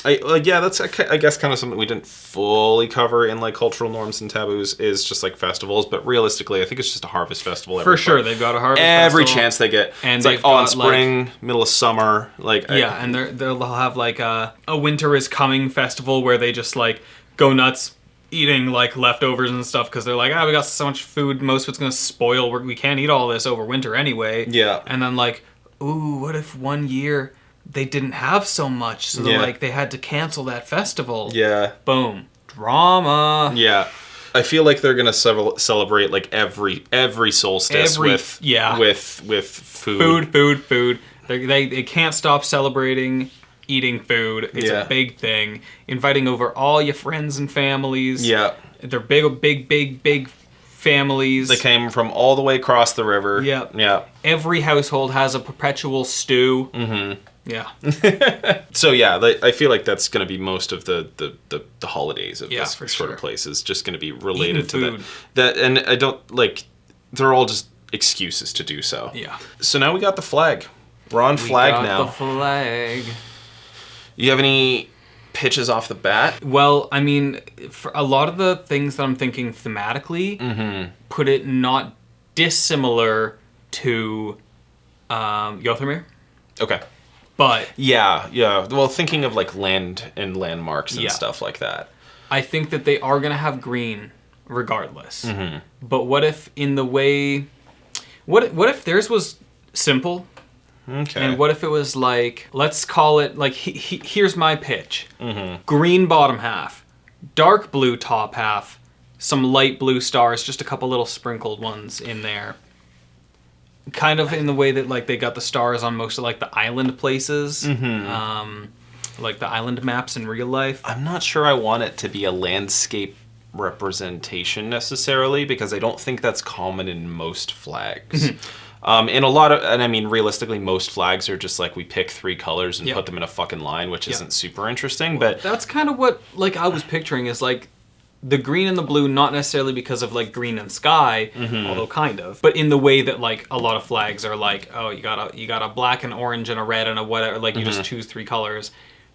I guess kind of something we didn't fully cover in like cultural norms and taboos is just like festivals, but realistically, I think it's just a harvest festival. For sure, they've got a harvest every festival. chance they get. And it's like in spring, middle of summer, like and they'll have like a winter is coming festival where they just like go nuts eating like leftovers and stuff because they're like, we got so much food, most of it's gonna spoil. We can't eat all this over winter anyway. Yeah, and then like, ooh, what if one year they didn't have so much, so they had to cancel that festival. Yeah. Boom. Drama. Yeah. I feel like they're gonna celebrate like every solstice with food. Food. They can't stop celebrating eating food. It's a big thing. Inviting over all your friends and families. Yeah. They're big families. They came from all the way across the river. Yep. Yeah. Every household has a perpetual stew. Mm-hmm. Yeah. So yeah, I feel like that's going to be most of the holidays of this sort of place is just going to be related to that. And I don't like, they're all just excuses to do so. Yeah. So now we got the flag. We're on flag now. The flag. You have any pitches off the bat? Well, I mean, for a lot of the things that I'm thinking thematically, put it not dissimilar to Yothamir. Okay. But yeah. Well, thinking of like land and landmarks and stuff like that. I think that they are going to have green regardless. But what if in the way... What if theirs was simple? Okay. And what if it was like, let's call it, like, here's my pitch. Green bottom half, dark blue top half, some light blue stars, just a couple little sprinkled ones in there. Kind of in the way that like they got the stars on most of like the island places, like the island maps in real life. I'm not sure I want it to be a landscape representation necessarily because I don't think that's common in most flags. In a lot of, and I mean realistically, most flags are just like we pick 3 colors and put them in a fucking line, which isn't super interesting. But that's kind of what like I was picturing is like. The green and the blue, not necessarily because of like green and sky, although kind of, but in the way that like a lot of flags are like, oh, you got a black and orange and a red and a whatever, like you just choose 3 colors,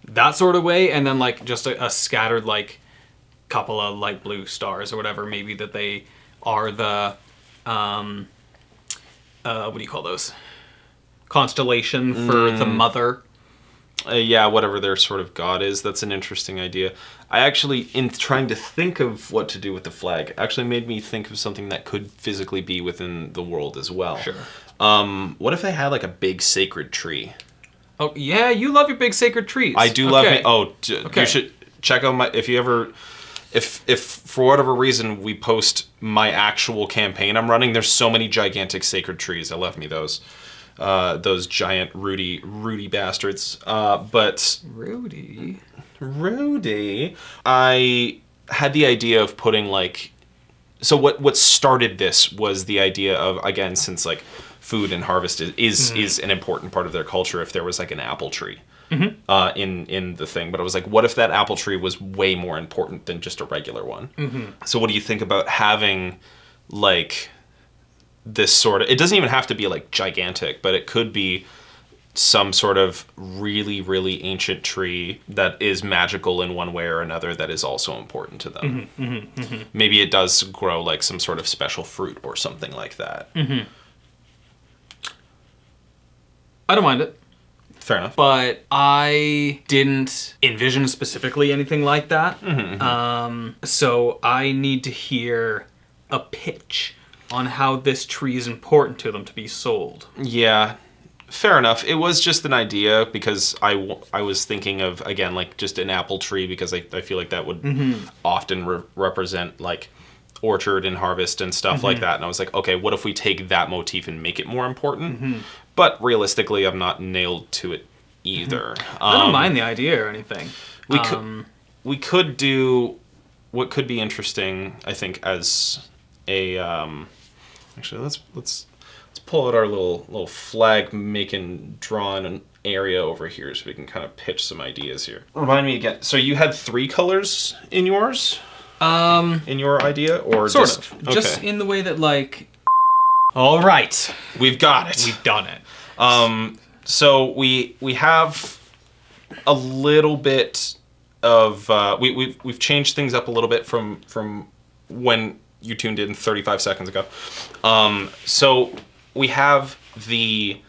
that sort of way, and then like just a scattered like couple of light blue stars or whatever, maybe that they are the what do you call those? Constellation for the mother. Whatever their sort of god is. That's an interesting idea. I actually, in trying to think of what to do with the flag, actually made me think of something that could physically be within the world as well. Sure. What if they had like a big sacred tree? Oh, yeah, you love your big sacred trees. I do love it. Oh, you should check out my, if for whatever reason we post my actual campaign I'm running, there's so many gigantic sacred trees. I love me those giant Rudy bastards. But Rudy, I had the idea of putting like, so what started this was the idea of, again, since like food and harvest is an important part of their culture, if there was like an apple tree in the thing. But I was like, what if that apple tree was way more important than just a regular one? So what do you think about having like this sort of, it doesn't even have to be like gigantic, but it could be some sort of really, really ancient tree that is magical in one way or another that is also important to them. Maybe it does grow like some sort of special fruit or something like that. I don't mind it. Fair enough. But I didn't envision specifically anything like that. So I need to hear a pitch on how this tree is important to them to be sold. Yeah, fair enough. It was just an idea because I was thinking of, again, like just an apple tree because I feel like that would often represent like orchard and harvest and stuff like that. And I was like, okay, what if we take that motif and make it more important? But realistically, I'm not nailed to it either. I don't mind the idea or anything. We could do what could be interesting, I think, as a actually let's pull out our little flag making drawing area over here so we can kind of pitch some ideas here. Remind me again. So you had 3 colors in yours? In your idea, or sort of. Okay. Just in the way that, like, all right, we've got it. We've done it. So we have a little bit of we've changed things up a little bit from when you tuned in 35 seconds ago. So we have the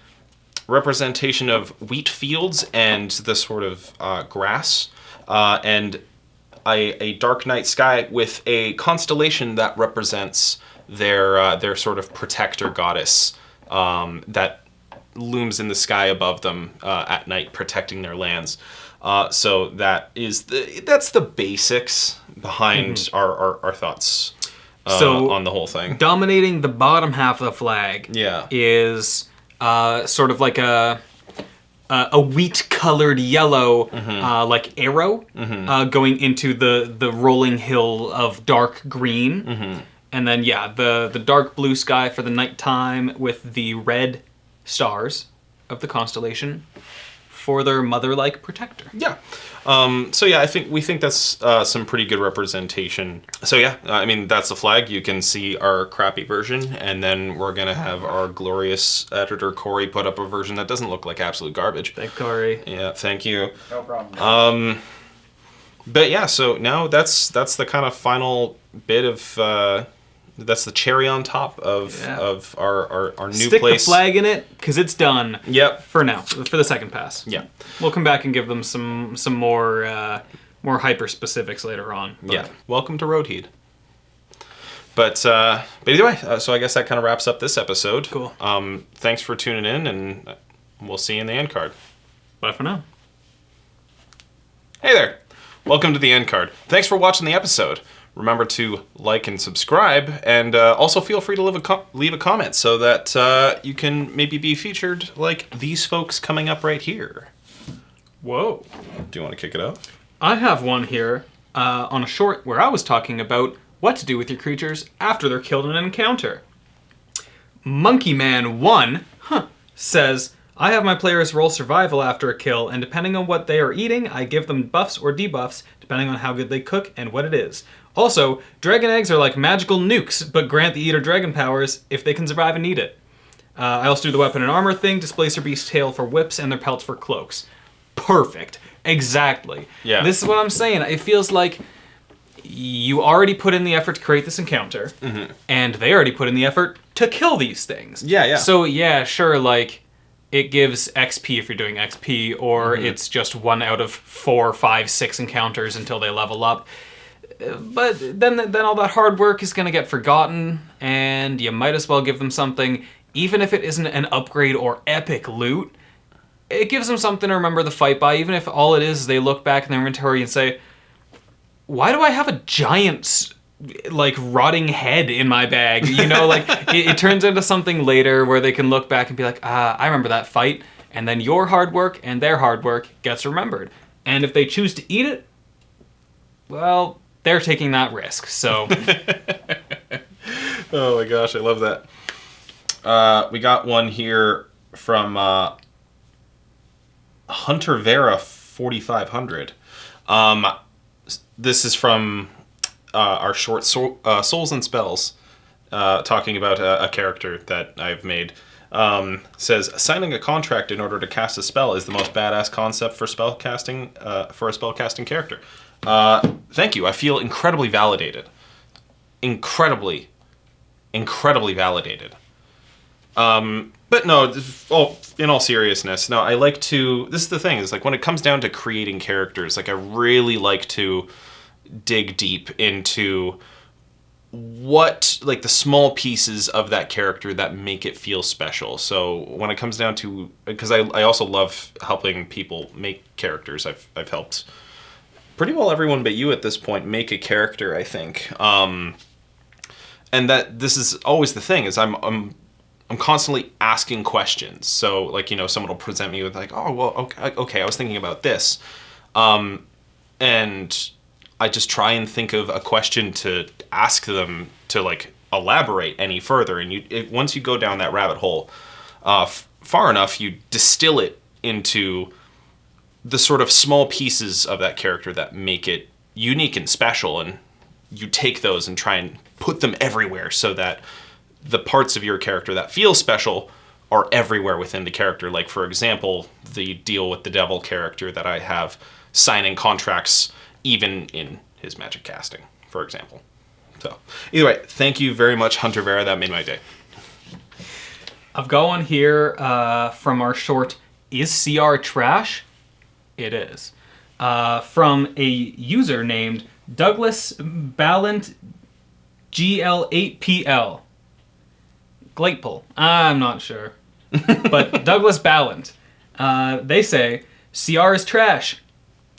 representation of wheat fields and the sort of grass, and a dark night sky with a constellation that represents their sort of protector goddess that looms in the sky above them at night, protecting their lands. So that's the basics behind our thoughts on the whole thing. Dominating the bottom half of the flag is sort of like a wheat-colored yellow, like arrow, going into the rolling hill of dark green. And then, the dark blue sky for the nighttime with the red stars of the constellation for their mother-like protector. Yeah. We think that's some pretty good representation. So I mean, that's the flag. You can see our crappy version, and then we're gonna have our glorious editor Corey put up a version that doesn't look like absolute garbage. Thank Corey. Yeah, thank you. No problem. But yeah, so now that's the kind of final bit of that's the cherry on top of our new Stick place. Stick the flag in it, because it's done. Yep. For now, for the second pass. Yeah. We'll come back and give them some more hyper specifics later on. But. Yeah. Welcome to Rhodhede. But either way, so I guess that kind of wraps up this episode. Cool. Thanks for tuning in, and we'll see you in the end card. Bye for now. Hey there. Welcome to the end card. Thanks for watching the episode. Remember to like and subscribe, and also feel free to leave a comment so that you can maybe be featured like these folks coming up right here. Whoa. Do you want to kick it off? I have one here on a short where I was talking about what to do with your creatures after they're killed in an encounter. Monkey Man 1 says, I have my players roll survival after a kill, and depending on what they are eating, I give them buffs or debuffs, depending on how good they cook and what it is. Also, dragon eggs are like magical nukes, but grant the eater dragon powers if they can survive and eat it. I also do the weapon and armor thing, Displacer Beast's tail for whips and their pelts for cloaks. Perfect. Exactly. Yeah. This is what I'm saying. It feels like you already put in the effort to create this encounter, and they already put in the effort to kill these things. Yeah. So, sure, like, it gives XP if you're doing XP, or it's just 1 out of 4, 5, 6 encounters until they level up. But then all that hard work is going to get forgotten, and you might as well give them something, even if it isn't an upgrade or epic loot. It gives them something to remember the fight by, even if all it is they look back in their inventory and say, why do I have a giant, like, rotting head in my bag? You know, like, it turns into something later where they can look back and be like, I remember that fight, and then your hard work and their hard work gets remembered. And if they choose to eat it, well, they're taking that risk, so... Oh my gosh, I love that. We got one here from Hunter Vera 4500. This is from our short Souls and Spells, talking about a character that I've made. Says, signing a contract in order to cast a spell is the most badass concept for spellcasting, for a spellcasting character. Thank you. I feel incredibly validated. Incredibly validated. But no, in all seriousness, no, I like to, this is the thing, is like when it comes down to creating characters, like I really like to dig deep into what, like the small pieces of that character that make it feel special. So when it comes down to, because I also love helping people make characters. I've helped pretty well everyone but you at this point make a character, I think. And that this is always the thing, is I'm I'm constantly asking questions. So, like, someone will present me with like, oh, well, okay, I was thinking about this. And I just try and think of a question to ask them to, like, elaborate any further. And once you go down that rabbit hole far enough, you distill it into the sort of small pieces of that character that make it unique and special. And you take those and try and put them everywhere so that the parts of your character that feel special are everywhere within the character. Like, for example, the deal with the devil character that I have signing contracts even in his magic casting, for example. So, either way, thank you very much, Hunter Vera. That made my day. I've got one here from our short, Is CR Trash? It is. From a user named Douglas Ballant GL8PL. Glateful. I'm not sure. But Douglas Ballant. They say, CR is trash.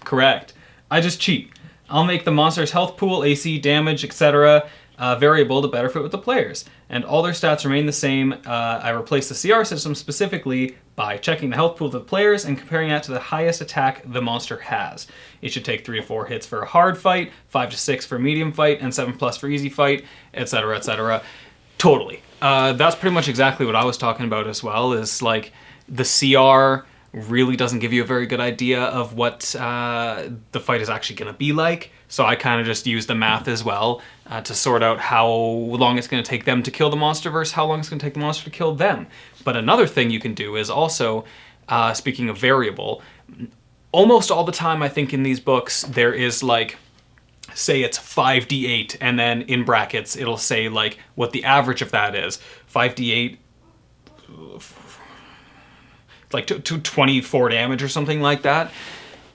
Correct. I just cheat. I'll make the monster's health pool, AC, damage, etc. Variable to better fit with the players. And all their stats remain the same. I replace the CR system specifically by checking the health pool of the players and comparing that to the highest attack the monster has. It should take 3 to 4 hits for a hard fight, 5 to 6 for a medium fight, and 7+ for easy fight, etc., etc. Totally. That's pretty much exactly what I was talking about as well, is like the CR really doesn't give you a very good idea of what the fight is actually going to be like. So I kind of just use the math as well to sort out how long it's going to take them to kill the monster versus how long it's going to take the monster to kill them. But another thing you can do is also, speaking of variable, almost all the time I think in these books there is like, say it's 5d8, and then in brackets it'll say like what the average of that is. 5d8, like 24 damage or something like that.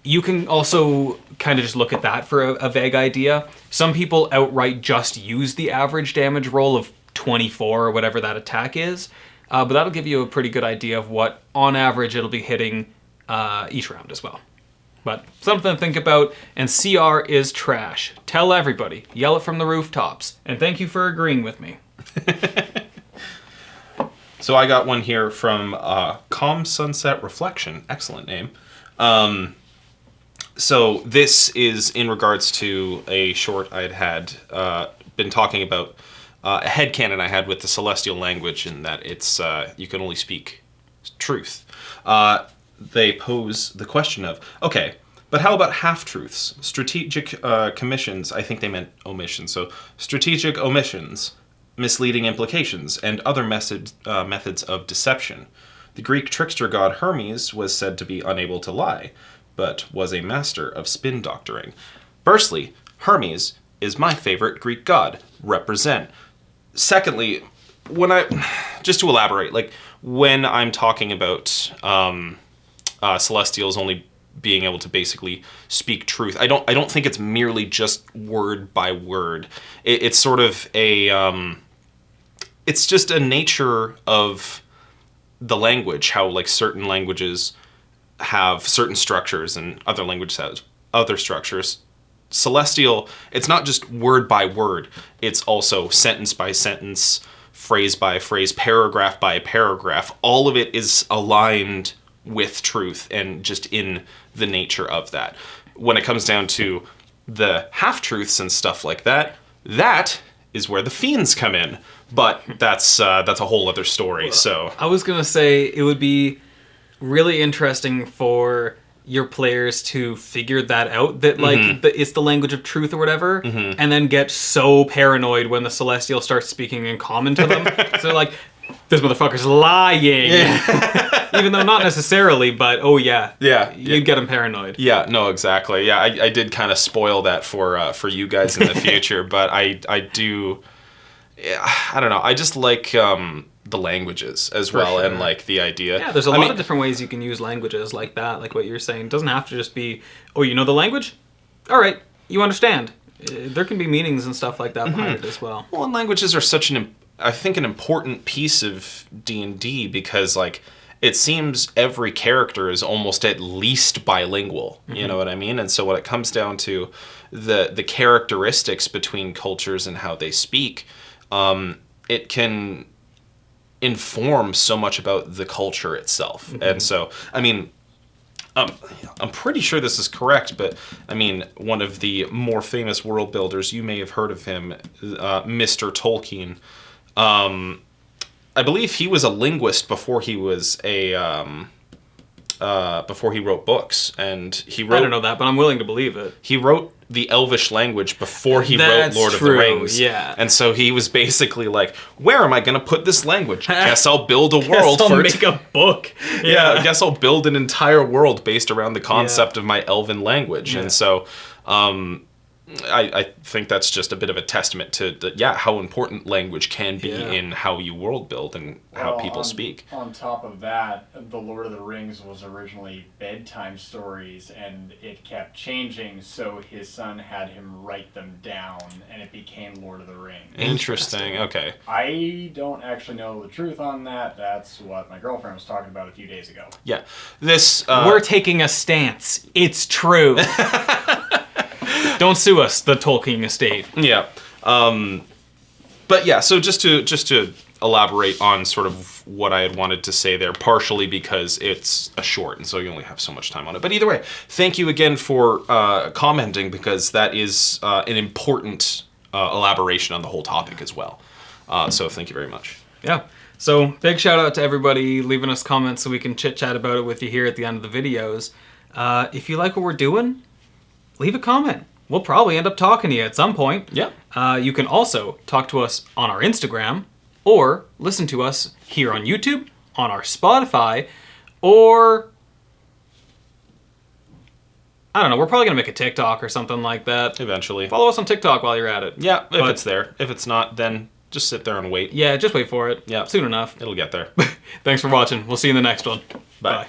You can also kind of just look at that for a vague idea. Some people outright just use the average damage roll of 24 or whatever that attack is, but that'll give you a pretty good idea of what on average it'll be hitting each round as well. But something to think about, and CR is trash. Tell everybody. Yell it from the rooftops. And thank you for agreeing with me. So I got one here from Calm Sunset Reflection. Excellent name. So this is in regards to a short I had been talking about, a headcanon I had with the Celestial language, in that it's you can only speak truth. They pose the question of, okay, but how about half-truths? Strategic commissions, I think they meant omissions, so strategic omissions, misleading implications, and other methods of deception. The Greek trickster god Hermes was said to be unable to lie, but was a master of spin doctoring. Firstly, Hermes is my favorite Greek god. Represent. Secondly, just to elaborate, like when I'm talking about Celestials only being able to basically speak truth, I don't think it's merely just word by word. It's sort of a it's just a nature of the language, how like certain languages have certain structures and other languages have other structures. Celestial, it's not just word by word, it's also sentence by sentence, phrase by phrase, paragraph by paragraph. All of it is aligned with truth and just in the nature of that. When it comes down to the half-truths and stuff like that, that is where the fiends come in. But that's a whole other story. So I was gonna say it would be really interesting for your players to figure that out, that like it's the language of truth or whatever, and then get so paranoid when the Celestial starts speaking in common to them. So they're like, this motherfucker's lying. Yeah. Even though not necessarily, but you'd get them paranoid. Yeah, no, exactly. Yeah, I did kind of spoil that for you guys in the future, but I do. I don't know. I just like the languages as well, and like the idea. Yeah, there's a lot of different ways you can use languages like that, like what you're saying. It doesn't have to just be, oh, you know the language? All right, you understand. There can be meanings and stuff like that behind it as well. Well, and languages are such an important piece of D&D, because like it seems every character is almost at least bilingual. You know what I mean? And so when it comes down to the characteristics between cultures and how they speak, it can inform so much about the culture itself. Mm-hmm. And so, I mean, I'm pretty sure this is correct, but I mean, one of the more famous world builders, you may have heard of him, Mr. Tolkien. I believe he was a linguist before he was before he wrote books, and he wrote. I don't know that, but I'm willing to believe it. He wrote the Elvish language before he wrote That's Lord true, of the Rings. yeah. And so he was basically like, where am I going to put this language? Guess I'll build a world I'll for it. make a book. Yeah, I guess I'll build an entire world based around the concept of my elven language. Yeah. And so I think that's just a bit of a testament to how important language can be in how you world build and how people speak. On top of that, the Lord of the Rings was originally bedtime stories, and it kept changing, so his son had him write them down, and it became Lord of the Rings. Interesting. Okay. I don't actually know the truth on that. That's what my girlfriend was talking about a few days ago. Yeah. This We're taking a stance. It's true. Don't sue us, the Tolkien estate. Yeah. But yeah, so just to elaborate on sort of what I had wanted to say there, partially because it's a short, and so you only have so much time on it. But either way, thank you again for commenting, because that is an important elaboration on the whole topic as well. So thank you very much. Yeah. So big shout out to everybody leaving us comments so we can chit chat about it with you here at the end of the videos. If you like what we're doing, leave a comment. We'll probably end up talking to you at some point. Yeah. You can also talk to us on our Instagram, or listen to us here on YouTube, on our Spotify, or I don't know, we're probably going to make a TikTok or something like that. Eventually. Follow us on TikTok while you're at it. Yeah, if it's there. If it's not, then just sit there and wait. Yeah, just wait for it. Yeah. Soon enough. It'll get there. Thanks for watching. We'll see you in the next one. Bye.